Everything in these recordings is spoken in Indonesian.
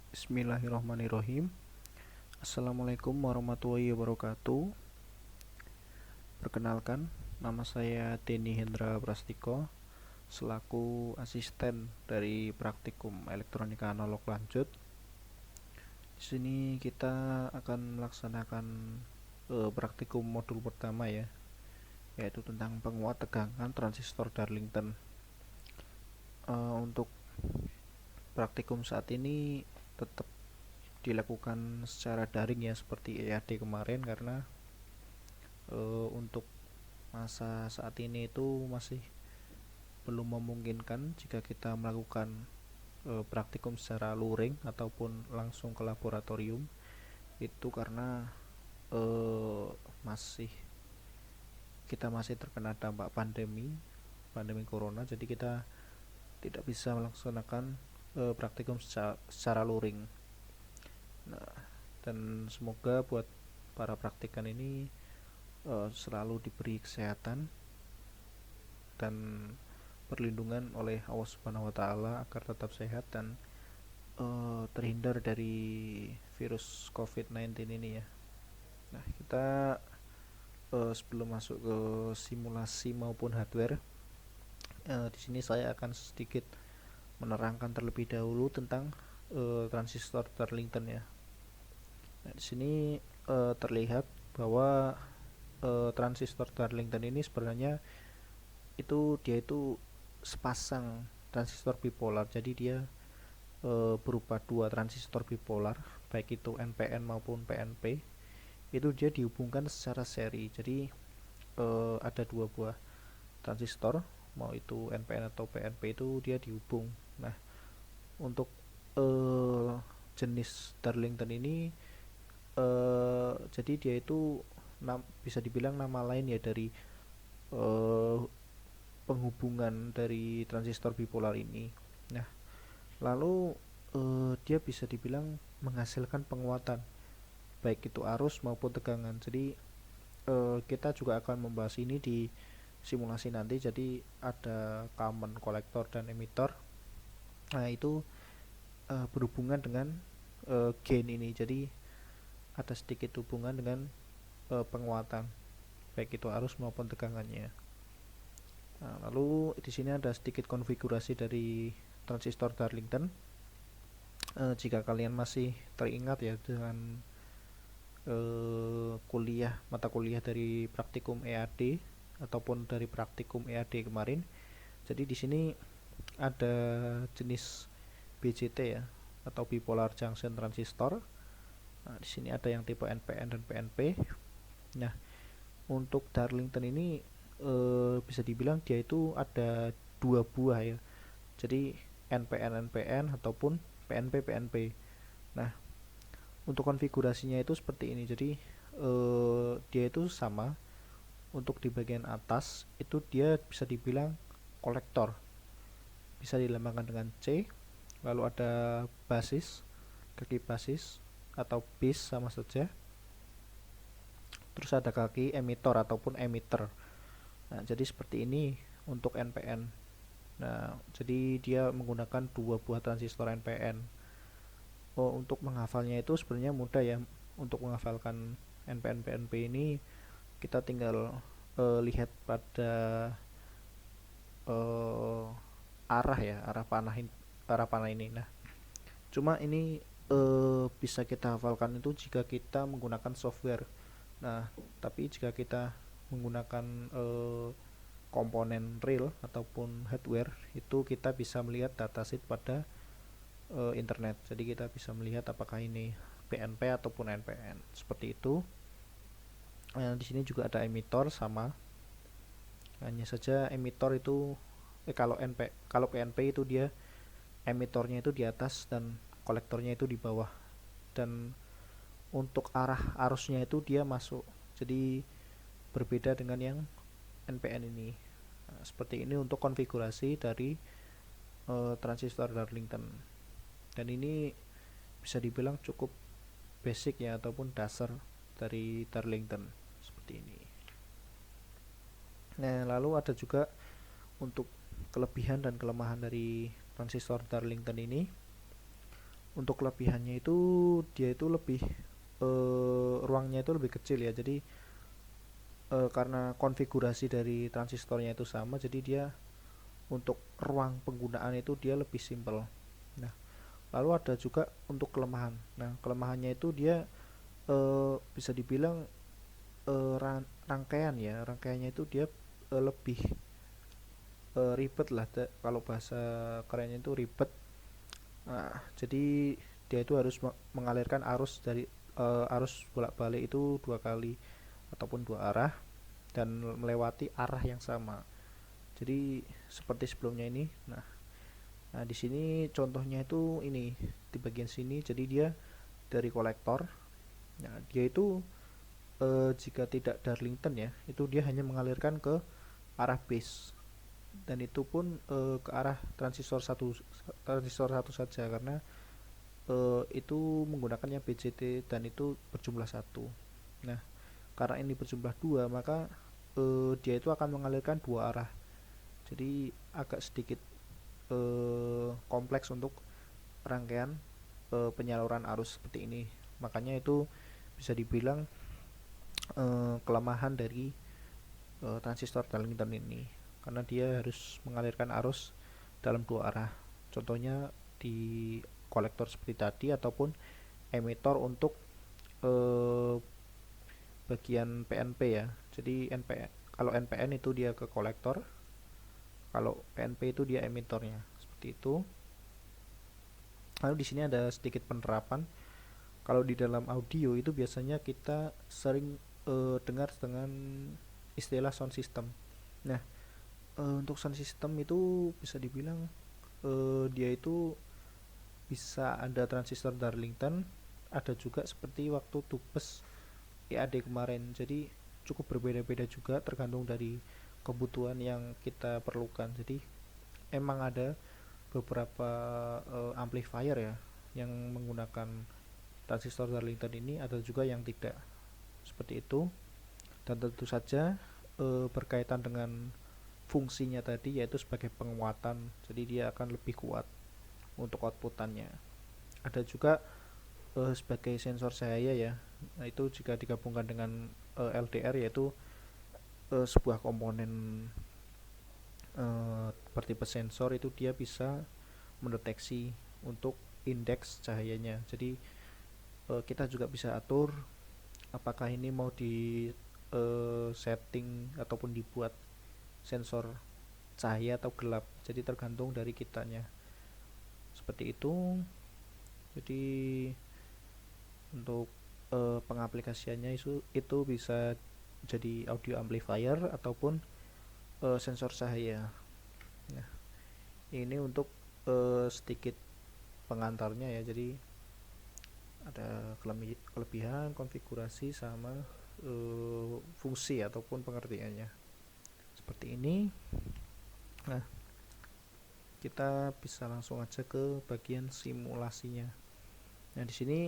Bismillahirrahmanirrahim. Assalamualaikum warahmatullahi wabarakatuh. Perkenalkan, nama saya Denny Hendra Prastiko selaku asisten dari Praktikum Elektronika Analog Lanjut. Di sini kita akan melaksanakan praktikum modul pertama ya, yaitu tentang penguat tegangan transistor Darlington. Untuk praktikum saat ini tetap dilakukan secara daring ya, seperti EAD kemarin, karena untuk masa saat ini itu masih belum memungkinkan jika kita melakukan praktikum secara luring ataupun langsung ke laboratorium. Itu karena masih kita masih terkena dampak pandemi corona, jadi kita tidak bisa melaksanakan praktikum secara luring. Nah, dan semoga buat para praktikan ini selalu diberi kesehatan dan perlindungan oleh Allah Subhanahu wa taala agar tetap sehat dan terhindar dari virus COVID-19 ini ya. Nah, kita sebelum masuk ke simulasi maupun hardware, di sini saya akan sedikit menerangkan terlebih dahulu tentang transistor Darlington ya. Nah, di sini terlihat bahwa transistor Darlington ini sebenarnya dia itu sepasang transistor bipolar. Jadi dia berupa dua transistor bipolar, baik itu NPN maupun PNP. Itu dia dihubungkan secara seri. Jadi ada dua buah transistor, mau itu NPN atau PNP, itu dia dihubung. Nah, untuk jenis Darlington ini jadi dia itu bisa dibilang nama lain ya dari penghubungan dari transistor bipolar ini. Nah, lalu dia bisa dibilang menghasilkan penguatan baik itu arus maupun tegangan. Jadi kita juga akan membahas ini di simulasi nanti. Jadi ada common kolektor dan emitor. Nah, itu berhubungan dengan gain ini. Jadi ada sedikit hubungan dengan penguatan baik itu arus maupun tegangannya. Nah, lalu di sini ada sedikit konfigurasi dari transistor Darlington. Jika kalian masih teringat ya dengan mata kuliah dari praktikum EAD ataupun dari praktikum EAD kemarin. Jadi di sini ada jenis BJT ya, atau bipolar junction transistor. Nah, di sini ada yang tipe NPN dan PNP. Nah, untuk Darlington ini bisa dibilang dia itu ada dua buah ya. Jadi NPN NPN ataupun PNP PNP. Nah, untuk konfigurasinya itu seperti ini. Jadi dia itu sama. Untuk di bagian atas itu dia bisa dibilang kolektor, bisa dilambangkan dengan C. Lalu ada basis, kaki basis atau bis sama saja. Terus ada kaki emitor ataupun emitter. Nah, jadi seperti ini untuk NPN. Nah, jadi dia menggunakan dua buah transistor NPN. Untuk menghafalnya itu sebenarnya mudah ya. Untuk menghafalkan NPN PNP ini kita tinggal lihat pada arah ya, arah panah ini. Nah, cuma ini bisa kita hafalkan itu jika kita menggunakan software. Nah, tapi jika kita menggunakan komponen real ataupun hardware, itu kita bisa melihat datasheet pada internet. Jadi kita bisa melihat apakah ini PNP ataupun NPN, seperti itu. Di sini juga ada emitor sama. Hanya saja emitor itu kalau PNP itu dia emitornya itu di atas dan kolektornya itu di bawah. Dan untuk arah arusnya itu dia masuk. Jadi berbeda dengan yang NPN ini. Nah, seperti ini untuk konfigurasi dari transistor Darlington. Dan ini bisa dibilang cukup basic ya, ataupun dasar dari Darlington seperti ini. Nah, lalu ada juga untuk kelebihan dan kelemahan dari transistor Darlington ini. Untuk kelebihannya itu dia itu lebih ruangnya itu lebih kecil ya. Jadi karena konfigurasi dari transistornya itu sama, jadi dia untuk ruang penggunaan itu dia lebih simpel. Nah, lalu ada juga untuk kelemahan. Nah, kelemahannya itu dia bisa dibilang rangkaian ya. Rangkaiannya itu dia lebih ribet lah. Kalau bahasa kerennya itu ribet. Nah, jadi dia itu harus mengalirkan arus dari arus bolak-balik itu dua kali ataupun dua arah dan melewati arah yang sama. Jadi seperti sebelumnya ini. Nah, di sini contohnya itu ini di bagian sini. Jadi dia dari kolektor. Nah, dia itu jika tidak Darlington ya, itu dia hanya mengalirkan ke arah base dan itu pun ke arah transistor satu saja karena itu menggunakannya BCT dan itu berjumlah satu. Nah, karena ini berjumlah dua, maka dia itu akan mengalirkan dua arah. Jadi agak sedikit kompleks untuk rangkaian penyaluran arus seperti ini. Makanya itu bisa dibilang kelemahan dari transistor Darlington ini, karena dia harus mengalirkan arus dalam dua arah. Contohnya di kolektor seperti tadi ataupun emitor untuk bagian PNP ya. Jadi kalau NPN itu dia ke kolektor, kalau PNP itu dia emitornya. Seperti itu. Lalu di sini ada sedikit penerapan. Kalau di dalam audio itu biasanya kita sering dengar dengan istilah sound system. Nah, untuk sound system itu bisa dibilang dia itu bisa ada transistor Darlington, ada juga seperti waktu tubes EAD kemarin. Jadi cukup berbeda-beda juga tergantung dari kebutuhan yang kita perlukan. Jadi emang ada beberapa amplifier ya yang menggunakan transistor Darlington ini, ada juga yang tidak seperti itu. Dan tentu saja berkaitan dengan fungsinya tadi, yaitu sebagai penguatan, jadi dia akan lebih kuat untuk outputannya. Ada juga sebagai sensor cahaya ya. Nah, itu jika digabungkan dengan LDR, yaitu sebuah komponen bertipe sensor, itu dia bisa mendeteksi untuk indeks cahayanya. Jadi kita juga bisa atur apakah ini mau di setting ataupun dibuat sensor cahaya atau gelap. Jadi tergantung dari kitanya. Seperti itu. Jadi untuk pengaplikasiannya itu bisa jadi audio amplifier ataupun sensor cahaya. Nah, ini untuk sedikit pengantarnya ya. Jadi ada kelebihan, konfigurasi, sama fungsi ataupun pengertiannya. Seperti ini. Nah, kita bisa langsung aja ke bagian simulasinya. Nah, di sini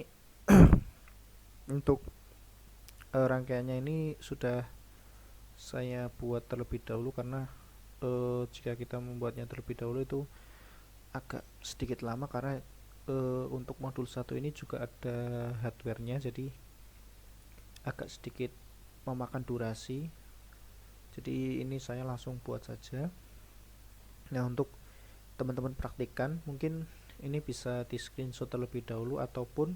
untuk rangkaiannya ini sudah saya buat terlebih dahulu karena jika kita membuatnya terlebih dahulu itu agak sedikit lama karena untuk modul 1 ini juga ada hardware-nya, jadi agak sedikit memakan durasi. Jadi ini saya langsung buat saja. Nah, untuk teman-teman praktikan mungkin ini bisa di screenshot terlebih dahulu ataupun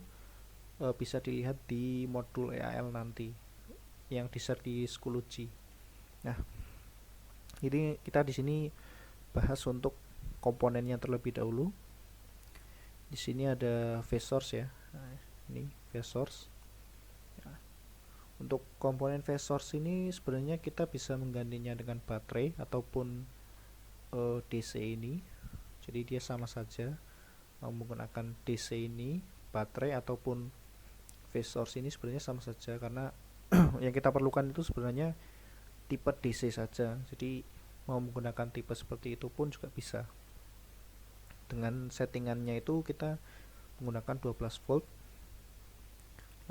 bisa dilihat di modul EAL nanti yang di-share di Schoology. Nah, ini kita di sini bahas untuk komponennya terlebih dahulu. Di sini ada phase source ya. Nah, ini phase source. Ya. Untuk komponen phase source ini sebenarnya kita bisa menggantinya dengan baterai ataupun DC ini. Jadi dia sama saja mau menggunakan DC ini, baterai ataupun phase source ini sebenarnya sama saja, karena yang kita perlukan itu sebenarnya tipe DC saja. Jadi mau menggunakan tipe seperti itu pun juga bisa. Dengan settingannya itu kita menggunakan 12 volt.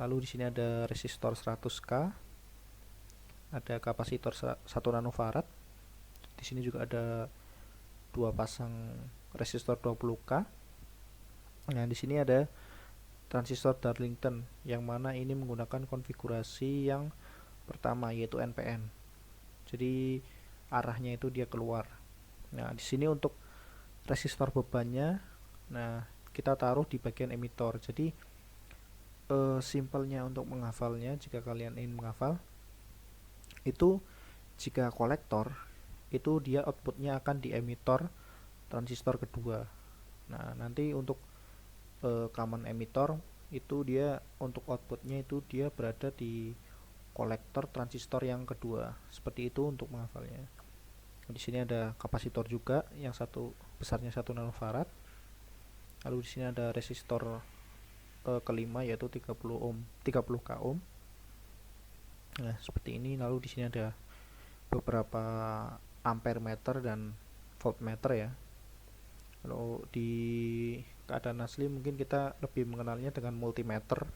Lalu di sini ada resistor 100K, ada kapasitor 1 nanofarad. Di sini juga ada dua pasang resistor 20K. Nah, di sini ada transistor Darlington yang mana ini menggunakan konfigurasi yang pertama yaitu NPN. Jadi arahnya itu dia keluar. Nah, di sini untuk resistor bebannya, nah kita taruh di bagian emitor. Jadi simpelnya untuk menghafalnya, jika kalian ingin menghafal, itu jika kolektor itu dia outputnya akan di emitor transistor kedua. Nah, nanti untuk common emitor itu dia untuk outputnya itu dia berada di kolektor transistor yang kedua. Seperti itu untuk menghafalnya. Di sini ada kapasitor juga yang satu besarnya 1 nanofarad. Lalu di sini ada resistor kelima yaitu 30 ohm, 30k ohm. Nah, seperti ini. Lalu di sini ada beberapa ampere meter dan voltmeter ya. Kalau di keadaan asli mungkin kita lebih mengenalnya dengan multimeter.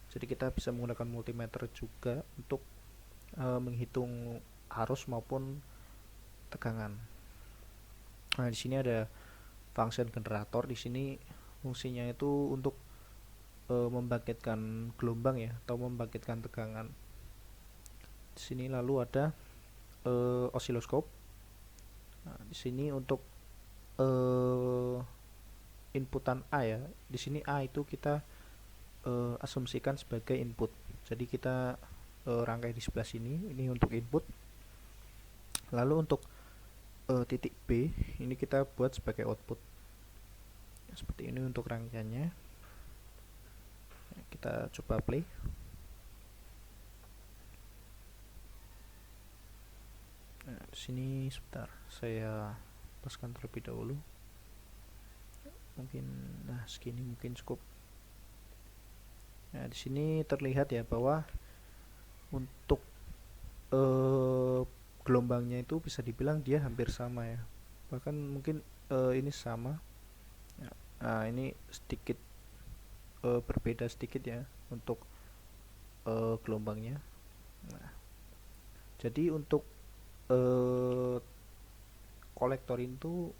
Jadi kita bisa menggunakan multimeter juga untuk menghitung arus maupun tegangan. Nah, di sini ada function generator. Di sini fungsinya itu untuk membangkitkan gelombang ya, atau membangkitkan tegangan. Di sini lalu ada osiloskop. Nah, di sini untuk inputan A ya. Di sini A itu kita asumsikan sebagai input. Jadi kita rangkai di sebelah sini. Ini untuk input. Lalu untuk titik B ini kita buat sebagai output. Seperti ini untuk rangkaiannya. Kita coba play. Nah, di sini sebentar saya lepaskan terlebih dahulu. Mungkin segini mungkin cukup. Nah, di sini terlihat ya bahwa untuk gelombangnya itu bisa dibilang dia hampir sama ya. Bahkan mungkin ini sama. Nah, ini sedikit berbeda sedikit ya untuk gelombangnya. Nah, jadi untuk kolektor itu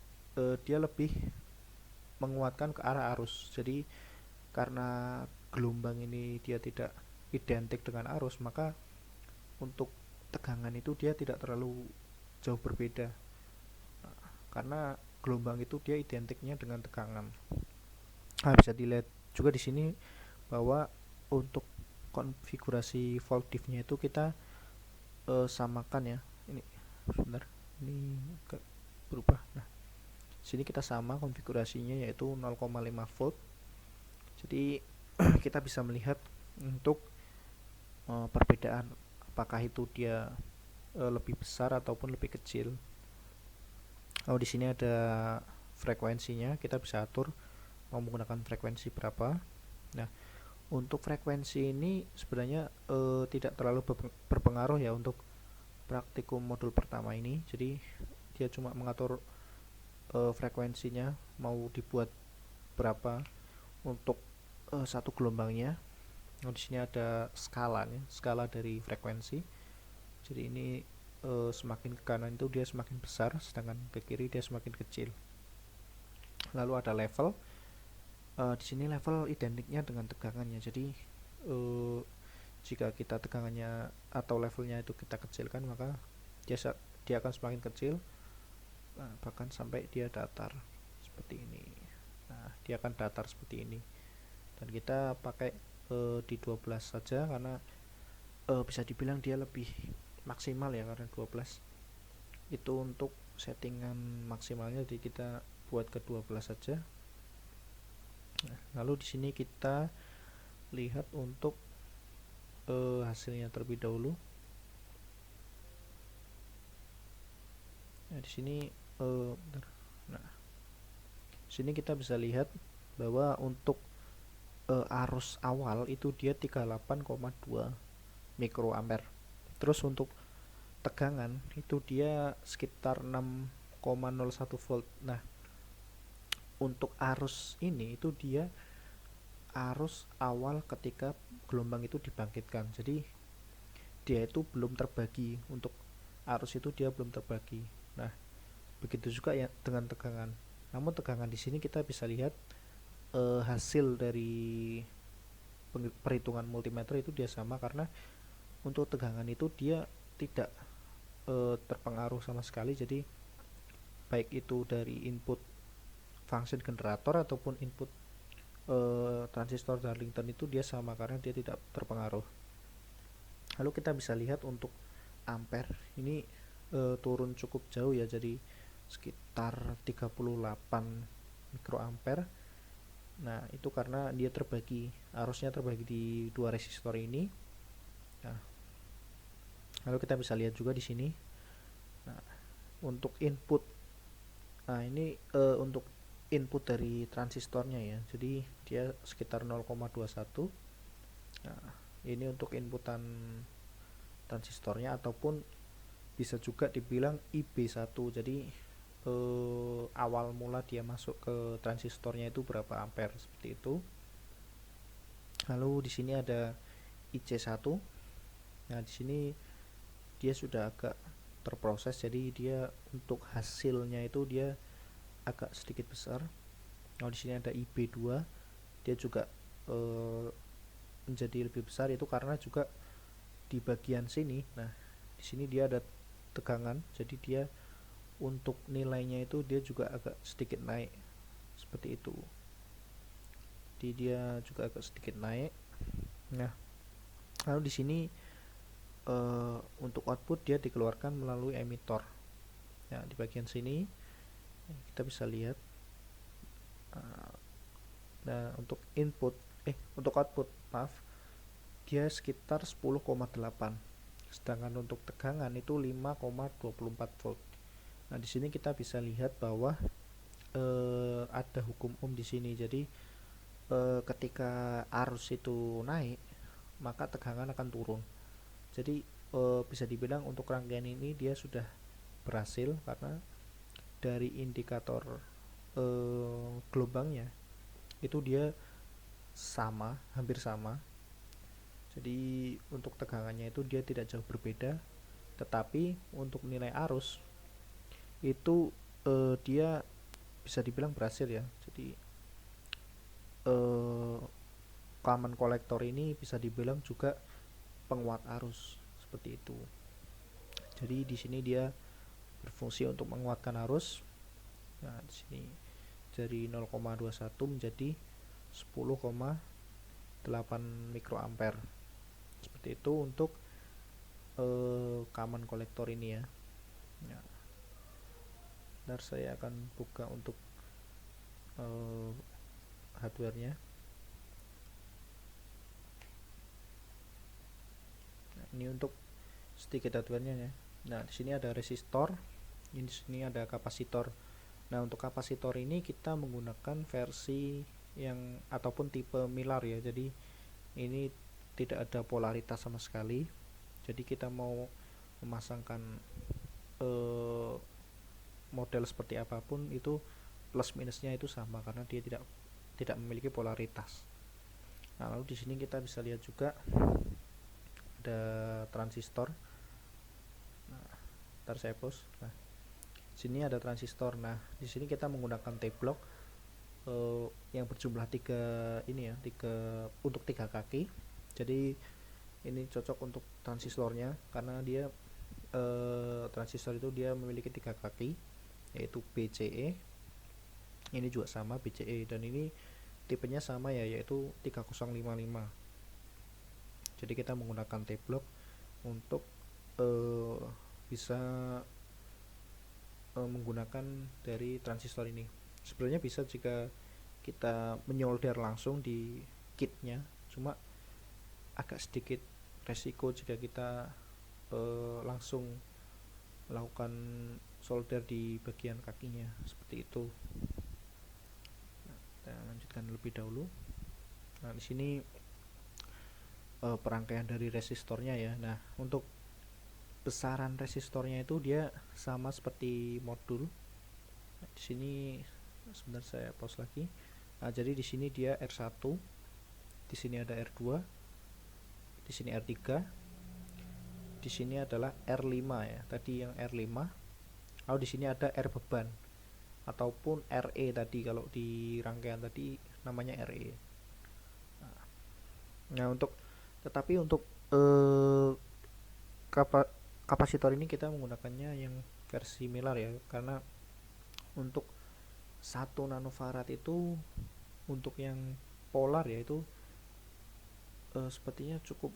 dia lebih menguatkan ke arah arus. Jadi karena gelombang ini dia tidak identik dengan arus, maka untuk tegangan itu dia tidak terlalu jauh berbeda. Nah, karena gelombang itu dia identiknya dengan tegangan. Nah, bisa dilihat juga di sini bahwa untuk konfigurasi volt diff-nya itu kita samakan ya. Ini sebentar, ini agak berubah. Nah, sini kita sama konfigurasinya yaitu 0,5 volt. Jadi kita bisa melihat untuk perbedaan apakah itu dia lebih besar ataupun lebih kecil. Oh, di sini ada frekuensinya, kita bisa atur mau menggunakan frekuensi berapa. Nah, untuk frekuensi ini sebenarnya tidak terlalu berpengaruh ya untuk praktikum modul pertama ini. Jadi dia cuma mengatur frekuensinya mau dibuat berapa untuk satu gelombangnya. Nah, di sini ada skalanya, skala dari frekuensi. Jadi ini semakin ke kanan itu dia semakin besar, sedangkan ke kiri dia semakin kecil. Lalu ada level. Di sini level identiknya dengan tegangannya. Jadi jika kita tegangannya atau levelnya itu kita kecilkan, maka dia akan semakin kecil, bahkan sampai dia datar seperti ini. Nah, dia akan datar seperti ini. Dan kita pakai di 12 saja karena bisa dibilang dia lebih maksimal ya, karena 12 itu untuk settingan maksimalnya, jadi kita buat ke 12 saja. Nah, lalu di sini kita lihat untuk hasilnya terlebih dahulu. Nah, di sini nah, sini kita bisa lihat bahwa untuk arus awal itu dia 38,2 mikroampere. Terus untuk tegangan itu dia sekitar 6,01 volt. Nah, untuk arus ini itu dia arus awal ketika gelombang itu dibangkitkan. Jadi dia itu belum terbagi, untuk arus itu dia belum terbagi. Nah, begitu juga ya dengan tegangan. Namun tegangan di sini kita bisa lihat hasil dari perhitungan multimeter itu dia sama, karena untuk tegangan itu dia tidak terpengaruh sama sekali. Jadi baik itu dari input function generator ataupun input transistor Darlington itu dia sama karena dia tidak terpengaruh. Lalu kita bisa lihat untuk ampere ini turun cukup jauh ya, jadi sekitar 38 mikroampere. Nah, itu karena dia arusnya terbagi di dua resistor ini. Nah, lalu kita bisa lihat juga di sini. Nah, untuk input, nah ini untuk input dari transistornya ya, jadi dia sekitar 0,21. Nah, ini untuk inputan transistornya, ataupun bisa juga dibilang IB1. Jadi awal mula dia masuk ke transistornya itu berapa ampere, seperti itu. Lalu di sini ada IC1. Nah, di sini dia sudah agak terproses, jadi dia untuk hasilnya itu dia agak sedikit besar. Nah, di sini ada IB2, dia juga menjadi lebih besar, itu karena juga di bagian sini. Nah, di sini dia ada tegangan, jadi dia untuk nilainya itu dia juga agak sedikit naik, seperti itu. Jadi dia juga agak sedikit naik. Nah, lalu di sini untuk output dia dikeluarkan melalui emitor. Nah, di bagian sini kita bisa lihat. Nah, untuk untuk output, maaf, dia sekitar 10,8. Sedangkan untuk tegangan itu 5,24 volt. Nah, di sini kita bisa lihat bahwa ada hukum ohm di sini. Jadi ketika arus itu naik, maka tegangan akan turun. Jadi bisa dibilang untuk rangkaian ini dia sudah berhasil, karena dari indikator gelombangnya itu dia hampir sama. Jadi untuk tegangannya itu dia tidak jauh berbeda, tetapi untuk nilai arus itu dia bisa dibilang berhasil ya. Jadi common collector ini bisa dibilang juga penguat arus, seperti itu. Jadi di sini dia berfungsi untuk menguatkan arus. Nah, di sini dari 0,21 menjadi 10,8 mikroampere. Seperti itu untuk common collector ini ya. Nah, bentar, saya akan buka untuk hardware-nya. Nah, ini untuk sedikit hardware-nya ya. Nah, di sini ada resistor, di sini ada kapasitor. Nah, untuk kapasitor ini kita menggunakan versi yang ataupun tipe Mylar ya. Jadi ini tidak ada polaritas sama sekali. Jadi kita mau memasangkan model seperti apapun itu plus minusnya itu sama, karena dia tidak memiliki polaritas. Nah, lalu di sini kita bisa lihat juga ada transistor. Nah, ntar saya post. Nah, sini ada transistor. Nah, di sini kita menggunakan T-block yang berjumlah 3 ini ya, untuk 3 kaki. Jadi ini cocok untuk transistornya, karena dia transistor itu dia memiliki 3 kaki, yaitu BCE. Ini juga sama BCE, dan ini tipenya sama ya, yaitu 3055. Jadi kita menggunakan T-block untuk bisa menggunakan dari transistor ini. Sebenarnya bisa jika kita menyolder langsung di kitnya, cuma agak sedikit resiko jika kita langsung melakukan solder di bagian kakinya, seperti itu. Nah, kita lanjutkan lebih dahulu. Nah, di sini perangkaian dari resistornya ya. Nah, untuk besaran resistornya itu dia sama seperti modul. Nah, di sini sebentar saya pause lagi. Nah, jadi di sini dia R1, di sini ada R2, di sini R3, di sini adalah R5 ya. Tadi yang R5. Lalu di sini ada R beban ataupun RE tadi, kalau di rangkaian tadi namanya RE. Nah, tetapi untuk eh, kapasitor ini kita menggunakannya yang versi Miller ya, karena untuk 1 nanofarad itu untuk yang polar ya itu sepertinya cukup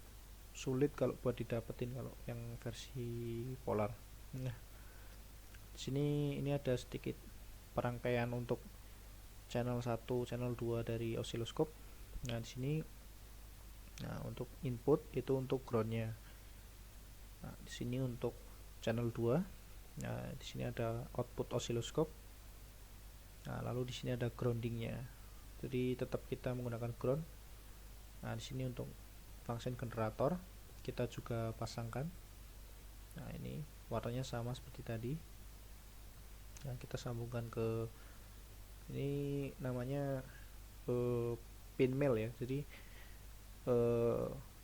sulit kalau buat didapetin kalau yang versi polar. Nah, di sini ini ada sedikit perangkaian untuk channel 1, channel 2 dari osiloskop. Nah, di sini untuk input itu untuk groundnya. Nah, di sini untuk channel 2. Nah, di sini ada output osiloskop. Nah, lalu di sini ada groundingnya. Jadi tetap kita menggunakan ground. Nah, di sini untuk function generator kita juga pasangkan. Nah, ini warnanya sama seperti tadi. Nah, kita sambungkan ke ini namanya pin male ya. Jadi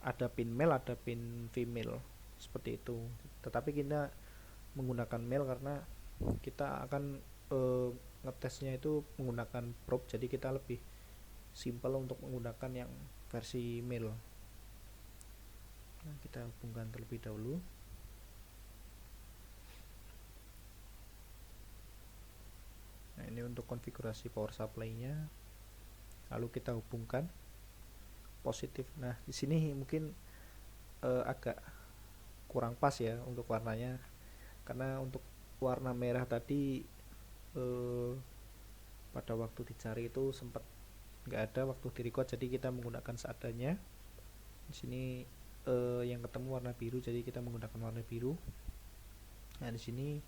ada pin male, ada pin female seperti itu. Tetapi kita menggunakan male karena kita akan ngetesnya itu menggunakan probe, jadi kita lebih simple untuk menggunakan yang versi male. Nah, kita hubungkan terlebih dahulu. Nah, ini untuk konfigurasi power supply-nya. Lalu kita hubungkan positif. Nah, di sini mungkin agak kurang pas ya untuk warnanya, karena untuk warna merah tadi pada waktu dicari itu sempat nggak ada waktu di record, jadi kita menggunakan seadanya. Di sini yang ketemu warna biru, jadi kita menggunakan warna biru. Nah, di sini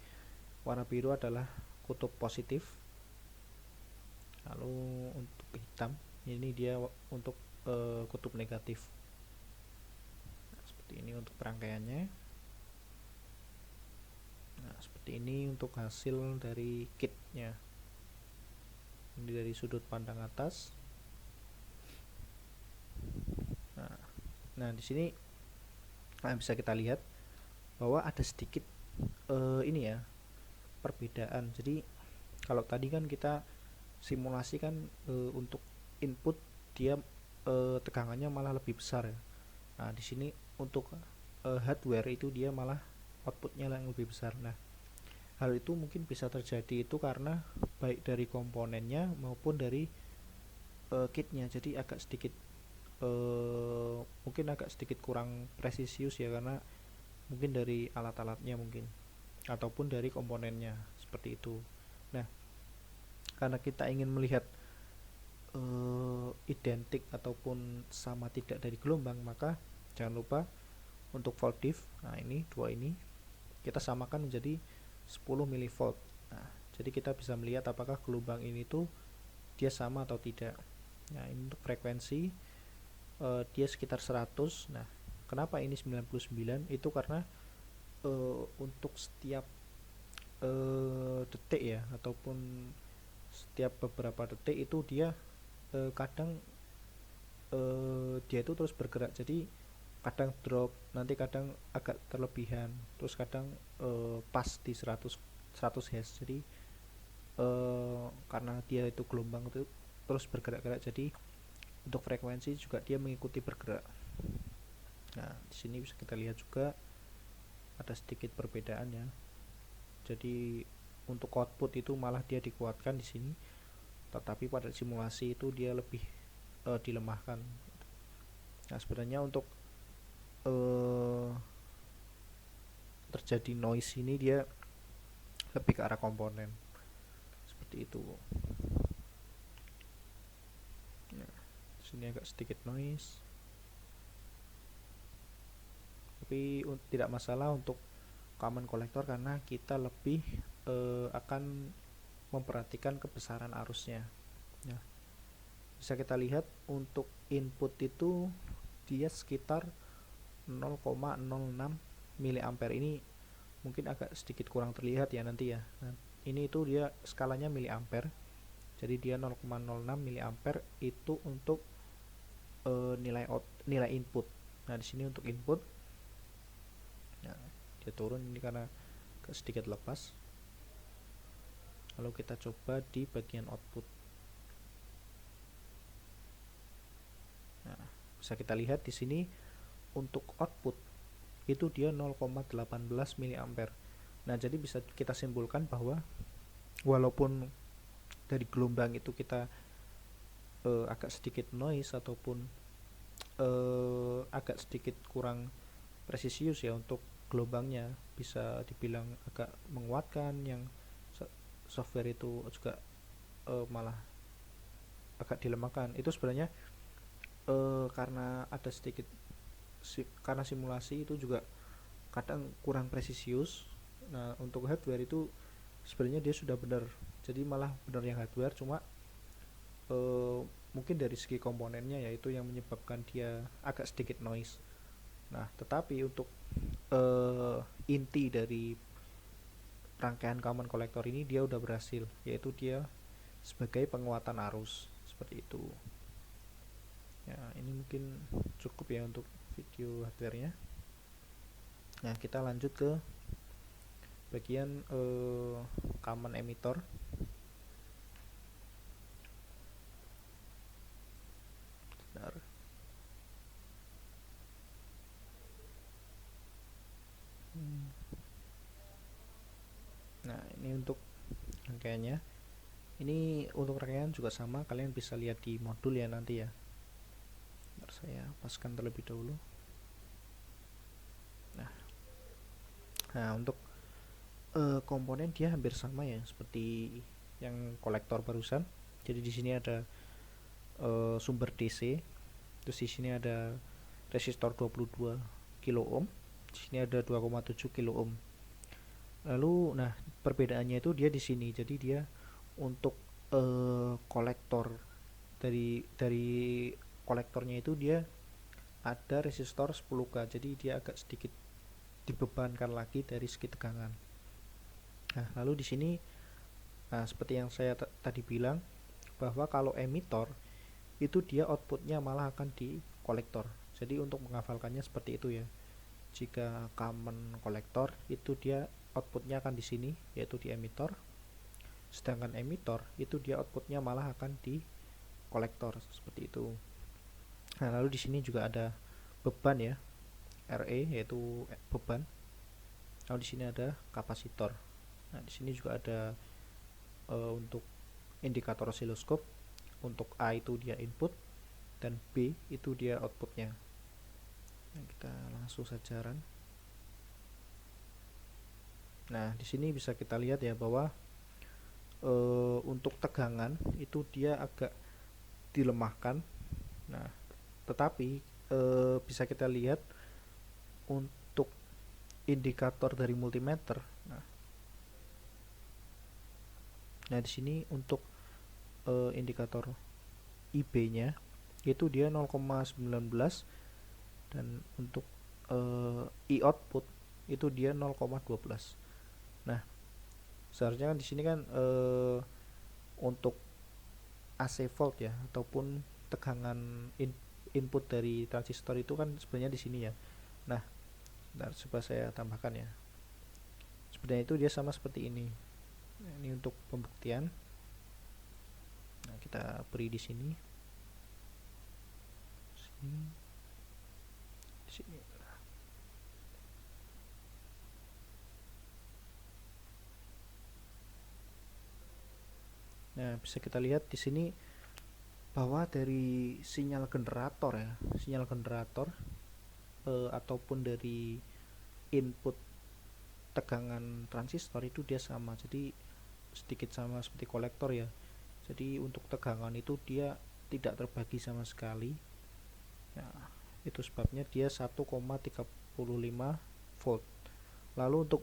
warna biru adalah kutub positif. Lalu untuk hitam ini dia untuk kutub negatif. Nah, seperti ini untuk perangkaiannya. Nah, seperti ini untuk hasil dari kitnya. Ini dari sudut pandang atas. Nah, di sini bisa kita lihat bahwa ada sedikit ini ya perbedaan. Jadi kalau tadi kan kita simulasi kan untuk input dia tegangannya malah lebih besar ya. Nah, di sini untuk hardware itu dia malah outputnya yang lebih besar. Nah, hal itu mungkin bisa terjadi itu karena baik dari komponennya maupun dari kitnya. Jadi agak sedikit mungkin agak sedikit kurang presisius ya, karena mungkin dari alat-alatnya mungkin ataupun dari komponennya seperti itu. Nah, karena kita ingin melihat identik ataupun sama tidak dari gelombang, maka jangan lupa untuk volt diff, nah ini dua ini kita samakan menjadi 10 mV. Nah, jadi kita bisa melihat apakah gelombang ini tuh dia sama atau tidak. Nah, ini untuk frekuensi dia sekitar 100. Nah, kenapa ini 99? Itu karena untuk setiap detik ya, ataupun setiap beberapa detik itu dia kadang dia itu terus bergerak. Jadi kadang drop, nanti kadang agak terlebihan, terus kadang pas di 100 Hz. Jadi karena dia itu gelombang itu terus bergerak-gerak, jadi untuk frekuensi juga dia mengikuti bergerak. Nah, di sini bisa kita lihat juga ada sedikit perbedaan ya. Jadi untuk output itu malah dia dikuatkan di sini, tetapi pada simulasi itu dia lebih dilemahkan. Nah, sebenarnya untuk terjadi noise ini dia lebih ke arah komponen seperti itu. Nah, sini agak sedikit noise, tapi tidak masalah untuk common kolektor karena kita lebih akan memperhatikan kebesaran arusnya. Nah, bisa kita lihat untuk input itu dia sekitar 0,06 miliampere. Ini mungkin agak sedikit kurang terlihat ya nanti ya. Nah, ini itu dia skalanya miliampere. Jadi dia 0,06 miliampere itu untuk nilai input. Nah, di sini untuk input, nah, dia turun ini karena sedikit lepas. Lalu kita coba di bagian output. bisa kita lihat di sini untuk output itu dia 0,18 mA. Nah, jadi bisa kita simpulkan bahwa walaupun dari gelombang itu kita agak sedikit noise ataupun agak sedikit kurang presisius ya untuk gelombangnya, bisa dibilang agak menguatkan, yang software itu juga malah agak dilemahkan. Itu sebenarnya karena ada sedikit karena simulasi itu juga kadang kurang presisius. Nah, untuk hardware itu sebenarnya dia sudah benar, jadi malah benar yang hardware, cuma mungkin dari segi komponennya yaitu yang menyebabkan dia agak sedikit noise. Nah, tetapi untuk inti dari rangkaian common collector ini dia udah berhasil, yaitu dia sebagai penguatan arus seperti itu. Ya, ini mungkin cukup ya untuk video hardware-nya. Nah, kita lanjut ke bagian common emitter. Bentar. Nah, ini untuk rangkaiannya. Ini untuk rangkaian juga sama, kalian bisa lihat di modul ya nanti ya. Bentar, saya paskan terlebih dahulu. Nah, untuk komponen dia hampir sama ya seperti yang kolektor barusan. Jadi di sini ada sumber DC, terus di sini ada resistor 22 kilo ohm, di sini ada 2,7 kilo ohm. Lalu nah perbedaannya itu dia di sini. Jadi dia untuk kolektor dari kolektornya itu dia ada resistor 10K, jadi dia agak sedikit dibebankan lagi dari segi tegangan. Nah, lalu di sini seperti yang saya tadi bilang bahwa kalau emitor itu dia outputnya malah akan di kolektor. Jadi untuk menghafalkannya seperti itu ya. Jika common kolektor itu dia outputnya akan di sini, yaitu di emitor. Sedangkan emitor itu dia outputnya malah akan di kolektor seperti itu. Nah, lalu di sini juga ada beban ya, RE yaitu beban. Lalu di sini ada kapasitor. Nah, di sini juga ada untuk indikator osiloskop. Untuk A itu dia input dan B itu dia outputnya. Nah, kita langsung saja run. Nah, di sini bisa kita lihat ya bahwa untuk tegangan itu dia agak dilemahkan. Nah, tetapi bisa kita lihat untuk indikator dari multimeter. Nah, di sini untuk indikator IB-nya itu dia 0,19 dan untuk I output itu dia 0,12. Nah, seharusnya kan di sini kan untuk AC volt ya ataupun tegangan input dari transistor itu kan sebenarnya di sini ya. Nah, coba saya tambahkan ya. Sebenarnya itu dia sama seperti ini. Nah, ini untuk pembuktian. Nah, kita beri di sini. Di sini. Nah, bisa kita lihat di sini bahwa dari sinyal generator ya, sinyal generator ataupun dari input tegangan transistor itu dia sama, jadi sedikit sama seperti kolektor ya. Jadi untuk tegangan itu dia tidak terbagi sama sekali. Nah, itu sebabnya dia 1,35 volt. Lalu untuk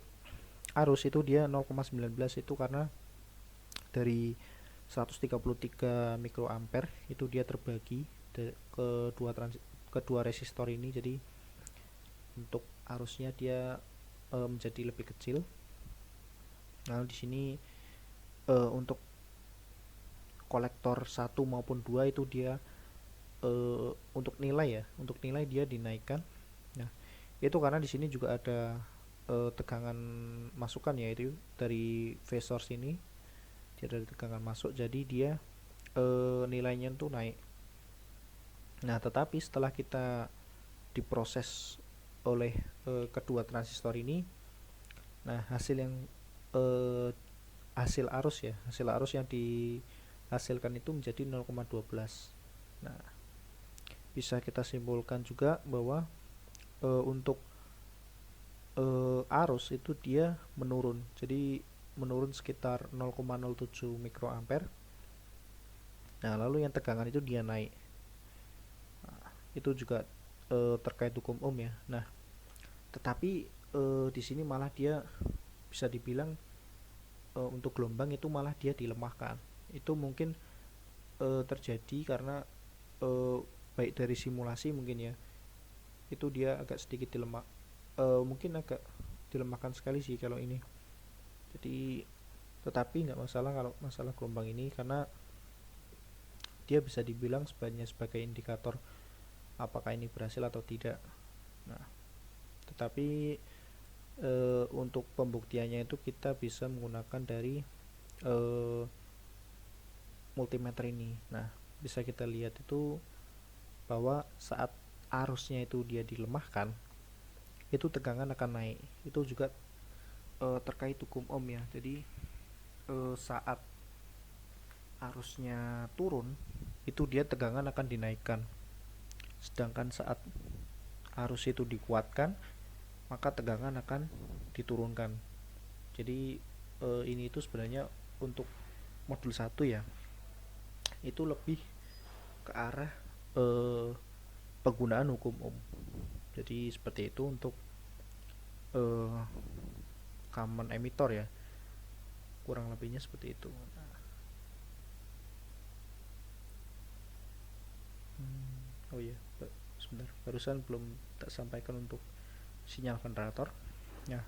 arus itu dia 0,19, itu karena dari 133 mikroampere itu dia terbagi kedua resistor ini, jadi untuk arusnya dia menjadi lebih kecil. Lalu di sini untuk kolektor 1 maupun 2 itu dia untuk nilai dia dinaikkan. Nah, itu karena di sini juga ada tegangan masukan, yaitu dari phase source ini dia dari tegangan masuk, jadi dia nilainya tuh naik. Nah, tetapi setelah kita diproses oleh kedua transistor ini, nah hasil yang eh, hasil arus ya, hasil arus yang dihasilkan itu menjadi 0,12. Nah, bisa kita simpulkan juga bahwa untuk arus itu dia menurun. Jadi menurun sekitar 0,07 mikroampere. Nah, lalu yang tegangan itu dia naik. Nah, itu juga terkait hukum Ohm ya. Nah, tetapi di sini malah dia bisa dibilang untuk gelombang itu malah dia dilemahkan. Itu mungkin terjadi karena uh, baik dari simulasi mungkin ya, itu dia agak sedikit dilemah, mungkin agak dilemahkan sekali sih kalau ini. Jadi tetapi nggak masalah kalau masalah gelombang ini, karena dia bisa dibilang sebagai indikator apakah ini berhasil atau tidak. Nah, tetapi untuk pembuktiannya itu kita bisa menggunakan dari multimeter ini. Nah, bisa kita lihat itu bahwa saat arusnya itu dia dilemahkan, itu tegangan akan naik. Itu juga terkait hukum Ohm ya. Jadi saat arusnya turun, itu dia tegangan akan dinaikkan. Sedangkan saat arus itu dikuatkan, maka tegangan akan diturunkan. Jadi ini itu sebenarnya untuk modul 1 ya, itu lebih ke arah penggunaan hukum Ohm. Jadi seperti itu untuk common emitter ya, kurang lebihnya seperti itu. Oh iya, sebentar, barusan belum tak sampaikan untuk sinyal generator. Nah,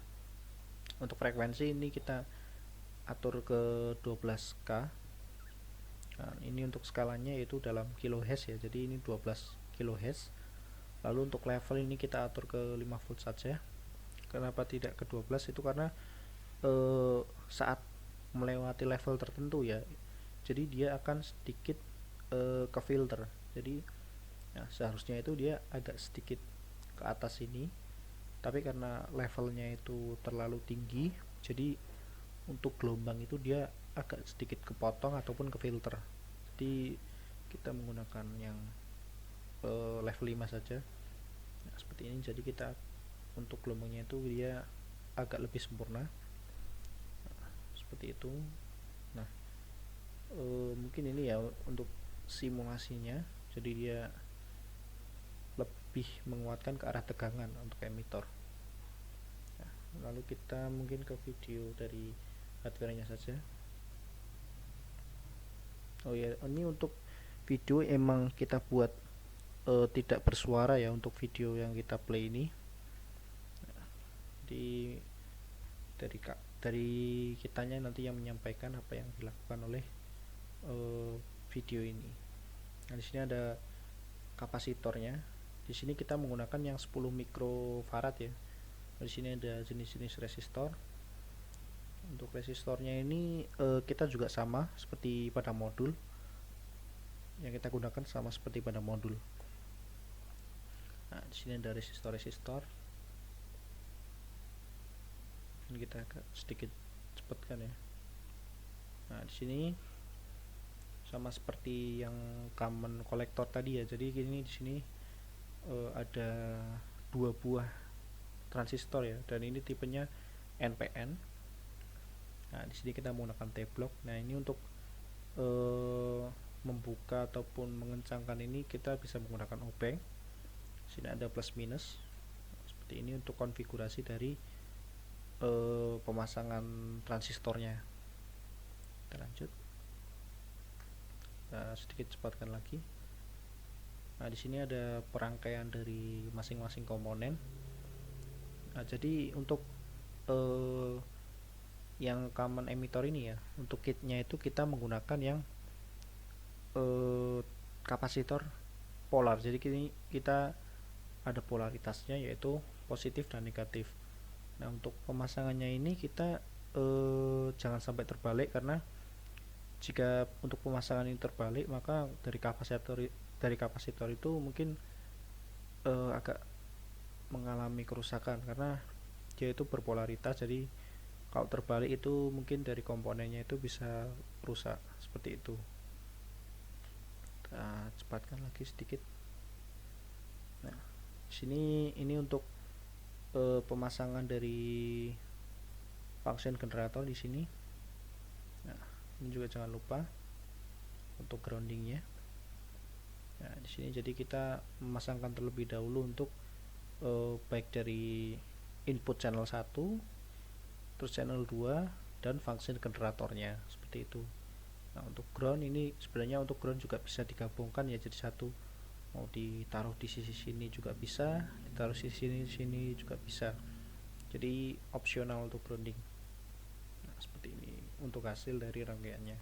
untuk frekuensi ini kita atur ke 12K. Nah, ini untuk skalanya yaitu dalam kilohertz ya, jadi ini 12 kilohertz. Lalu untuk level ini kita atur ke 5 volt saja. Kenapa tidak ke 12? Itu karena saat melewati level tertentu ya, jadi dia akan sedikit ke filter. Jadi nah, seharusnya itu dia agak sedikit ke atas ini, tapi karena levelnya itu terlalu tinggi, jadi untuk gelombang itu dia agak sedikit kepotong ataupun ke filter. Jadi kita menggunakan yang level 5 saja. Nah, seperti ini. Jadi kita untuk gelombangnya itu dia agak lebih sempurna. Nah, seperti itu. Nah, mungkin ini ya untuk simulasinya. Jadi dia lebih menguatkan ke arah tegangan untuk emitter. Nah, lalu kita mungkin ke video dari hardware-nya saja. Oh ya, ini untuk video emang kita buat tidak bersuara ya untuk video yang kita play ini. Nah, dari kitanya nanti yang menyampaikan apa yang dilakukan oleh video ini. Nah, di sini ada kapasitornya. Di sini kita menggunakan yang 10 mikrofarad ya. Di sini ada jenis-jenis resistor. Untuk resistornya ini kita juga sama seperti pada modul. Yang kita gunakan sama seperti pada modul. Nah, di sini ada resistor-resistor. Ini kita agak sedikit cepatkan ya. Nah, di sini sama seperti yang common kolektor tadi ya. Jadi ini di sini ada 2 buah transistor ya, dan ini tipenya NPN. Nah, di sini kita menggunakan T-block. Nah, ini untuk membuka ataupun mengencangkan ini kita bisa menggunakan obeng. Sini ada plus minus. Seperti ini untuk konfigurasi dari pemasangan transistornya. Kita lanjut. Nah, sedikit cepatkan lagi. Nah, di sini ada perangkaian dari masing-masing komponen. Nah, jadi untuk yang common emitter ini ya, untuk kitnya itu kita menggunakan yang kapasitor polar. Jadi kita ada polaritasnya yaitu positif dan negatif. Nah, untuk pemasangannya ini kita jangan sampai terbalik, karena jika untuk pemasangan ini terbalik maka dari dari kapasitor itu mungkin agak mengalami kerusakan karena dia itu berpolaritas, jadi kalau terbalik itu mungkin dari komponennya itu bisa rusak seperti itu. Kita cepatkan lagi sedikit. Nah, sini ini untuk pemasangan dari function generator di sini. Nah, ini juga jangan lupa untuk groundingnya. Nah, di sini jadi kita memasangkan terlebih dahulu untuk baik dari input channel 1, terus channel 2 dan function generatornya seperti itu. Nah, untuk ground ini sebenarnya untuk ground juga bisa digabungkan ya jadi satu. Mau ditaruh di sisi sini juga bisa, ditaruh di sini juga bisa. Jadi opsional untuk grounding. Nah, seperti ini untuk hasil dari rangkaiannya.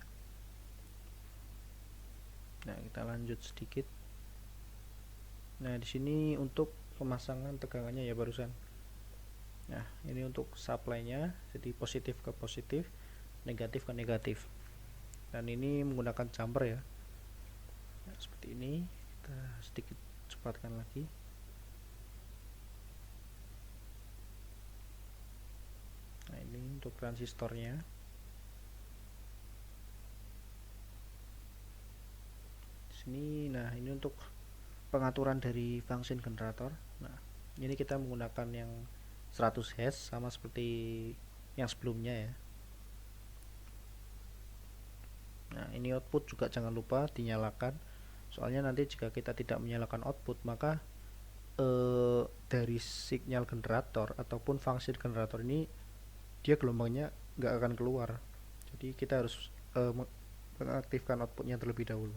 Nah, kita lanjut sedikit. Nah, di sini untuk pemasangan tegangannya ya barusan. Nah, ini untuk supply-nya, jadi positif ke positif, negatif ke negatif. Dan ini menggunakan jumper ya. Nah, seperti ini. Kita sedikit cepatkan lagi. Nah, ini untuk transistornya. Di sini, nah ini untuk pengaturan dari function generator. Nah, ini kita menggunakan yang 100 Hz sama seperti yang sebelumnya ya. Nah, ini output juga jangan lupa dinyalakan. Soalnya nanti jika kita tidak menyalakan output, maka dari sinyal generator ataupun fungsi generator ini dia gelombangnya nggak akan keluar. Jadi kita harus mengaktifkan outputnya terlebih dahulu.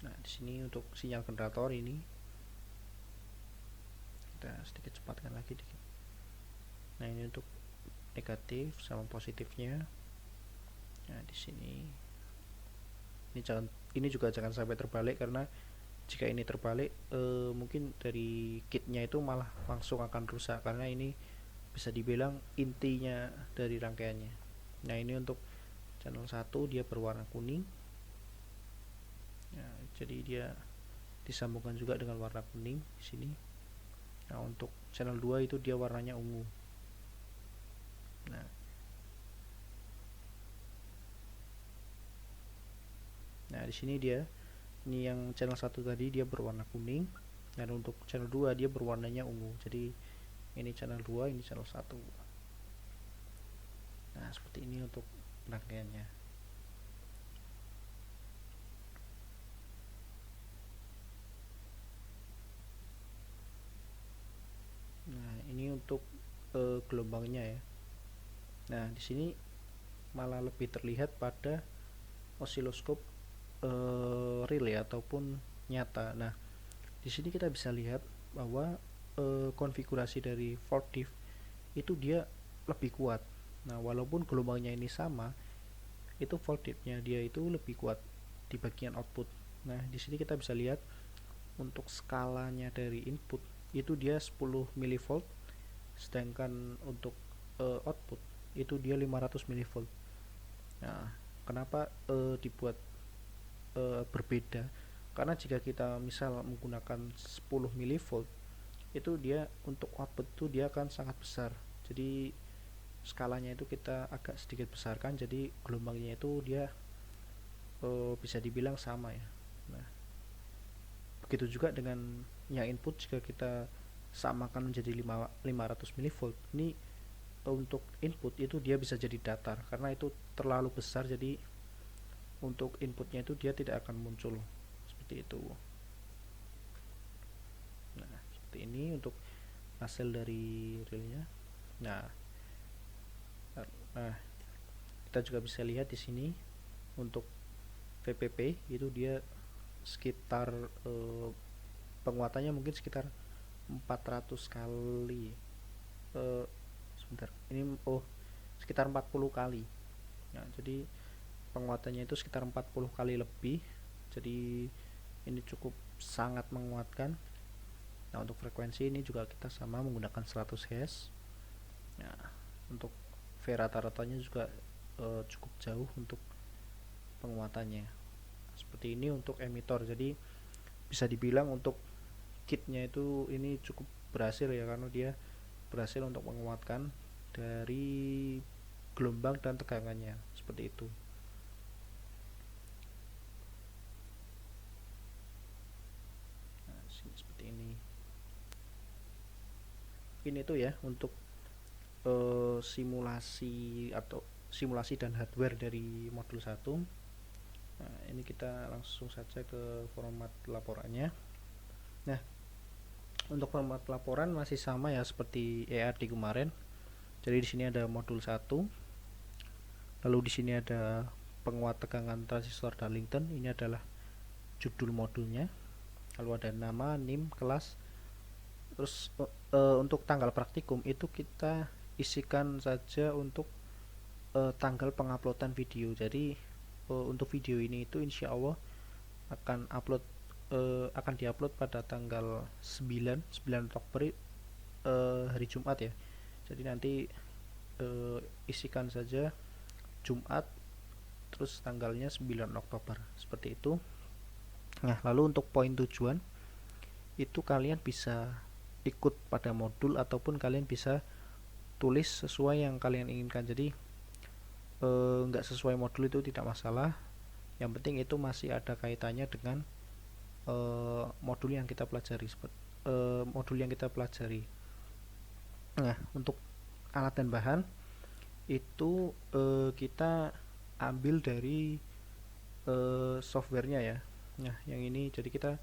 Nah, di sini untuk sinyal generator ini kita sedikit cepatkan lagi dikit. Nah, ini untuk negatif sama positifnya. Nah, di sini ini juga jangan sampai terbalik, karena jika ini terbalik mungkin dari kitnya itu malah langsung akan rusak, karena ini bisa dibilang intinya dari rangkaiannya. Nah, ini untuk channel 1 dia berwarna kuning. Nah, jadi dia disambungkan juga dengan warna kuning di sini. Nah, untuk channel 2 itu dia warnanya ungu. Nah, di sini dia, ini yang channel 1 tadi dia berwarna kuning, dan untuk channel 2 dia berwarnanya ungu. Jadi ini channel 2, ini channel 1. Nah, seperti ini untuk rangkaiannya. Nah, ini untuk gelombangnya ya. Nah, di sini malah lebih terlihat pada osiloskop relay ataupun nyata. Nah, di sini kita bisa lihat bahwa konfigurasi dari volt diff itu dia lebih kuat. Nah, walaupun gelombangnya ini sama, itu volt diffnya dia itu lebih kuat di bagian output. Nah, di sini kita bisa lihat untuk skalanya dari input itu dia 10 mV, sedangkan untuk output itu dia 500 mV. Nah, kenapa dibuat berbeda? Karena jika kita misal menggunakan 10 mV itu dia untuk output itu dia akan sangat besar. Jadi skalanya itu kita agak sedikit besarkan, jadi gelombangnya itu dia bisa dibilang sama ya. Nah, begitu juga dengan yang input, jika kita samakan menjadi 500 mV, ini untuk input itu dia bisa jadi datar karena itu terlalu besar, jadi untuk inputnya itu dia tidak akan muncul seperti itu. Nah, seperti ini untuk hasil dari realnya. Nah, kita juga bisa lihat di sini untuk VPP itu dia sekitar penguatannya mungkin sekitar 400 kali. Sebentar, ini sekitar 40 kali. Nah, jadi penguatannya itu sekitar 40 kali lebih. Jadi ini cukup sangat menguatkan. Nah, untuk frekuensi ini juga kita sama menggunakan 100 Hz. Nah, untuk V rata-ratanya juga cukup jauh untuk penguatannya. Seperti ini untuk emitor. Jadi bisa dibilang untuk kitnya itu ini cukup berhasil ya, karena dia berhasil untuk menguatkan dari gelombang dan tegangannya seperti itu. Nah, seperti ini. Ini tuh ya untuk simulasi dan hardware dari modul 1. Nah, ini kita langsung saja ke format laporannya. Nah, untuk format laporan masih sama ya seperti EAD kemarin. Jadi di sini ada modul 1. Lalu di sini ada penguat tegangan transistor Darlington. Ini adalah judul modulnya. Lalu ada nama, NIM, kelas. Terus untuk tanggal praktikum itu kita isikan saja untuk tanggal penguploadan video. Jadi untuk video ini itu insya Allah akan diupload pada tanggal 9 Oktober, hari Jumat ya. Jadi nanti isikan saja Jumat terus tanggalnya 9 Oktober seperti itu. Nah, lalu untuk poin tujuan itu kalian bisa ikut pada modul ataupun kalian bisa tulis sesuai yang kalian inginkan. Jadi nggak sesuai modul itu tidak masalah, yang penting itu masih ada kaitannya dengan modul yang kita pelajari. Nah, untuk alat dan bahan itu kita ambil dari softwarenya ya. Nah, yang ini jadi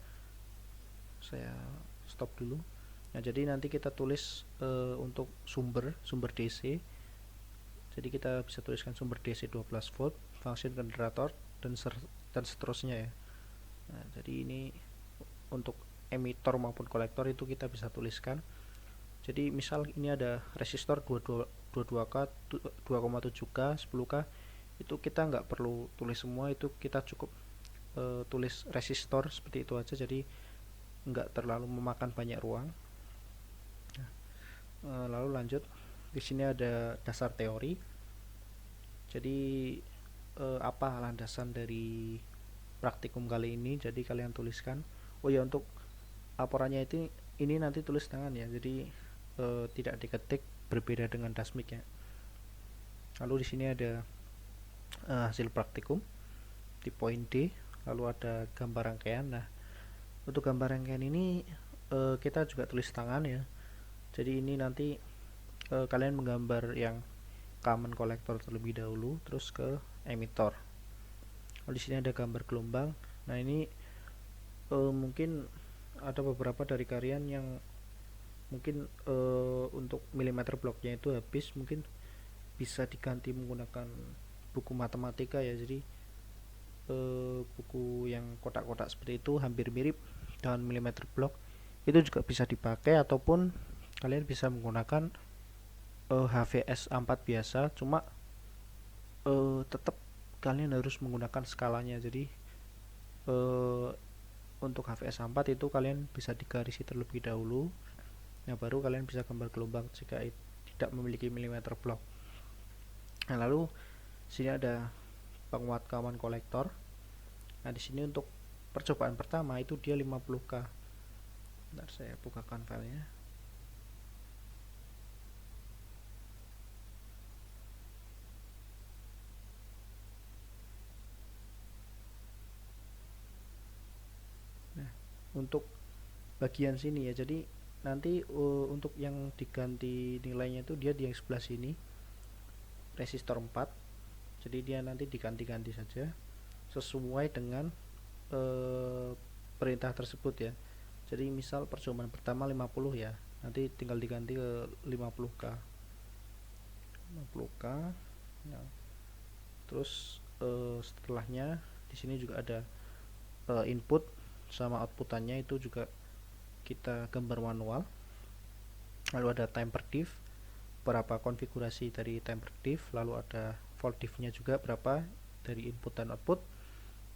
saya stop dulu. Nah, jadi nanti kita tulis untuk sumber DC. Jadi kita bisa tuliskan sumber DC 12 volt, function generator dan seterusnya ya. Nah, jadi ini untuk emitor maupun kolektor itu kita bisa tuliskan. Jadi misal ini ada resistor 22K, 2,7K, 10K, itu kita nggak perlu tulis semua, itu kita cukup tulis resistor seperti itu aja, jadi nggak terlalu memakan banyak ruang. Lalu lanjut, di sini ada dasar teori. Jadi apa landasan dari praktikum kali ini? Jadi kalian tuliskan. Oh ya, untuk laporannya ini nanti tulis tangan ya. Jadi tidak diketik, berbeda dengan dasmik ya. Lalu di sini ada hasil praktikum di poin D. Lalu ada gambar rangkaian. Nah, untuk gambar rangkaian ini kita juga tulis tangan ya. Jadi ini nanti kalian menggambar yang common kolektor terlebih dahulu, terus ke emitor. Lalu di sini ada gambar gelombang. Nah, ini mungkin ada beberapa dari kalian yang mungkin untuk milimeter bloknya itu habis, mungkin bisa diganti menggunakan buku matematika ya. Jadi buku yang kotak-kotak seperti itu hampir mirip dengan milimeter blok, itu juga bisa dipakai, ataupun kalian bisa menggunakan HVS A4 biasa, cuma tetap kalian harus menggunakan skalanya. Jadi untuk HVS A4 itu kalian bisa digarisi terlebih dahulu. Nah, baru kalian bisa gambar gelombang jika tidak memiliki milimeter blok. Nah, lalu sini ada penguat common kolektor. Nah, di sini untuk percobaan pertama itu dia 50K. Bentar, saya bukakan filenya. Nah, untuk bagian sini ya, jadi nanti untuk yang diganti nilainya itu dia di yang sebelah sini, resistor 4. Jadi dia nanti diganti-ganti saja sesuai dengan perintah tersebut ya. Jadi misal percobaan pertama 50 ya, nanti tinggal diganti ke 50K. Ya. Terus setelahnya di sini juga ada input sama outputannya, itu juga kita gambar manual. Lalu ada time per diff, berapa konfigurasi dari time per diff, lalu ada volt diff-nya juga berapa dari input dan output.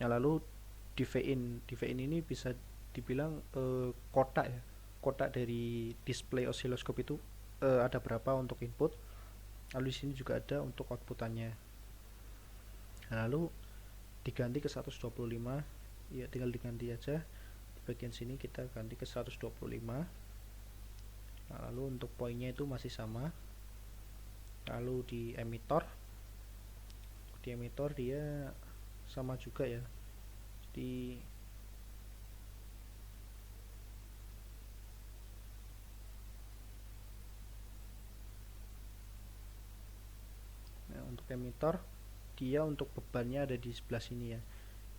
Nah, lalu di V in ini bisa dibilang kotak ya, kotak dari display osiloskop itu ada berapa untuk input, lalu di sini juga ada untuk outputannya. Nah, lalu diganti ke 125, ya tinggal diganti aja di bagian sini, kita ganti ke 125. Nah, lalu untuk poinnya itu masih sama. Lalu di emitor dia sama juga ya, jadi untuk emitor dia untuk bebannya ada di sebelah sini ya,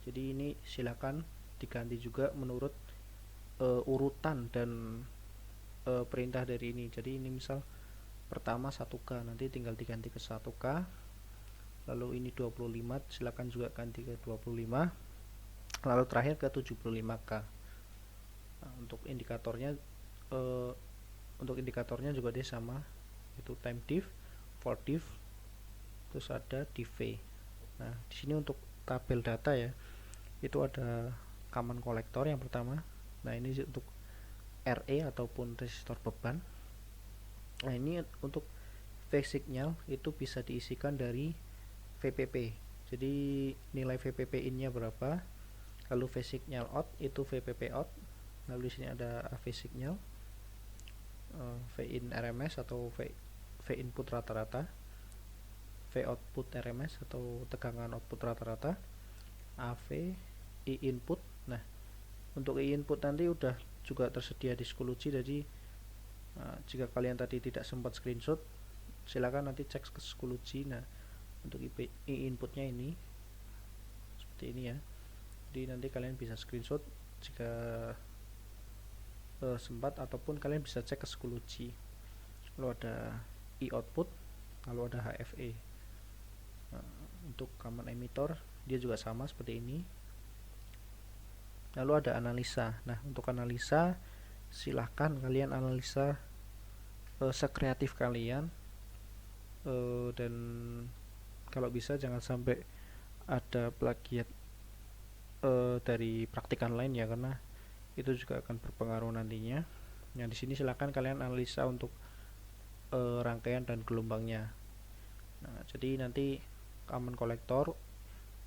jadi ini silakan diganti juga menurut urutan dan perintah dari ini. Jadi ini misal pertama 1K, nanti tinggal diganti ke 1K, lalu ini 25, silakan juga ganti ke 25, lalu terakhir ke 75K. Nah, untuk indikatornya juga dia sama, itu time diff, for diff, terus ada delay. Nah, di sini untuk tabel data ya, itu ada common collector yang pertama. Nah, ini untuk RE ataupun resistor beban. Nah, ini untuk phase signal itu bisa diisikan dari VPP. Jadi nilai VPP in-nya berapa, lalu phase signal out itu VPP out, lalu di sini ada phase signal, V in RMS atau V input rata-rata, V output RMS atau tegangan output rata-rata, AV, I input. Nah, untuk I input nanti udah juga tersedia di Schoology, jadi jika kalian tadi tidak sempat screenshot, silakan nanti cek ke Schoology. Nah, untuk I inputnya ini seperti ini ya, jadi nanti kalian bisa screenshot jika sempat, ataupun kalian bisa cek ke Schoology. Lalu ada I output, lalu ada HFE. Untuk common emitter dia juga sama seperti ini. Lalu ada analisa. Nah, untuk analisa silahkan kalian analisa sekreatif kalian, dan kalau bisa jangan sampai ada plagiat dari praktikan lain ya, karena itu juga akan berpengaruh nantinya. Nah, di sini silahkan kalian analisa untuk rangkaian dan gelombangnya. Nah, jadi nanti common collector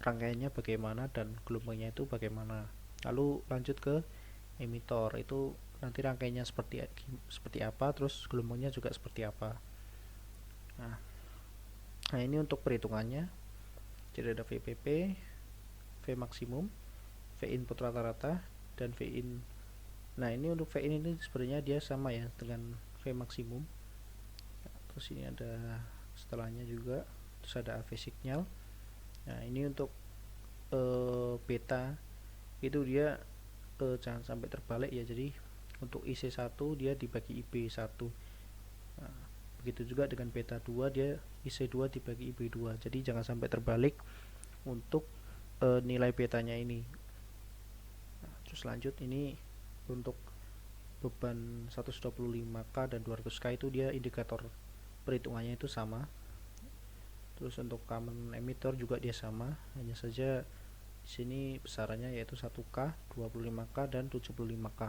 rangkaiannya bagaimana dan gelombangnya itu bagaimana. Lalu lanjut ke emitor, itu nanti rangkaiannya seperti apa, terus gelombangnya juga seperti apa. Nah, ini untuk perhitungannya. Jadi ada VPP, V maksimum, V input rata-rata, dan V in. Nah, ini untuk V in ini sebenarnya dia sama ya dengan V maksimum. Terus ini ada setelahnya juga, terus ada AV signal. Nah, ini untuk beta itu dia jangan sampai terbalik ya, jadi untuk IC1 dia dibagi IB1. Nah, begitu juga dengan beta 2, dia IC2 dibagi IB2, jadi jangan sampai terbalik untuk nilai betanya ini. Nah, terus lanjut, ini untuk beban 125K dan 200K itu dia indikator perhitungannya itu sama. Terus untuk common emitter juga dia sama, hanya saja di sini besarannya yaitu 1K, 25K dan 75K.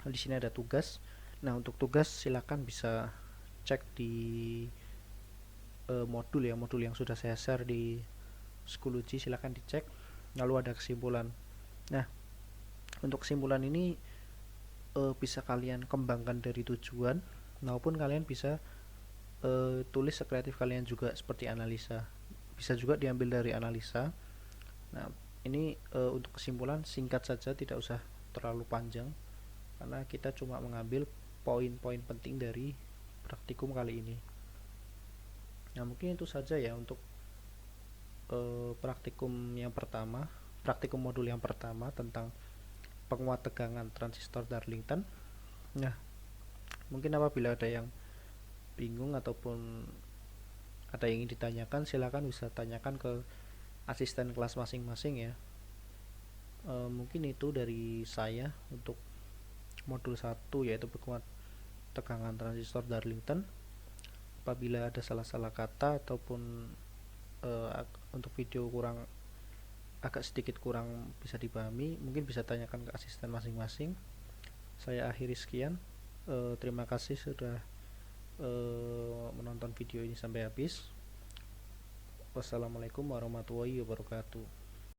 Nah, di sini ada tugas. Nah, untuk tugas silakan bisa cek di modul yang sudah saya share di Schoology, silakan dicek. Lalu ada kesimpulan. Nah, untuk kesimpulan ini bisa kalian kembangkan dari tujuan, maupun kalian bisa tulis sekreatif kalian juga seperti analisa. Bisa juga diambil dari analisa. Nah, ini untuk kesimpulan singkat saja, tidak usah terlalu panjang, karena kita cuma mengambil poin-poin penting dari praktikum kali ini. Nah, mungkin itu saja ya untuk praktikum modul yang pertama tentang penguat tegangan transistor Darlington. Nah, mungkin apabila ada yang bingung ataupun ada yang ingin ditanyakan, silakan bisa tanyakan ke asisten kelas masing-masing ya. Mungkin itu dari saya untuk modul 1, yaitu penguat tegangan transistor Darlington. Apabila ada salah-salah kata ataupun untuk video agak sedikit kurang bisa dipahami, mungkin bisa tanyakan ke asisten masing-masing. Saya akhiri sekian. Terima kasih sudah menonton video ini sampai habis. Wassalamualaikum warahmatullahi wabarakatuh.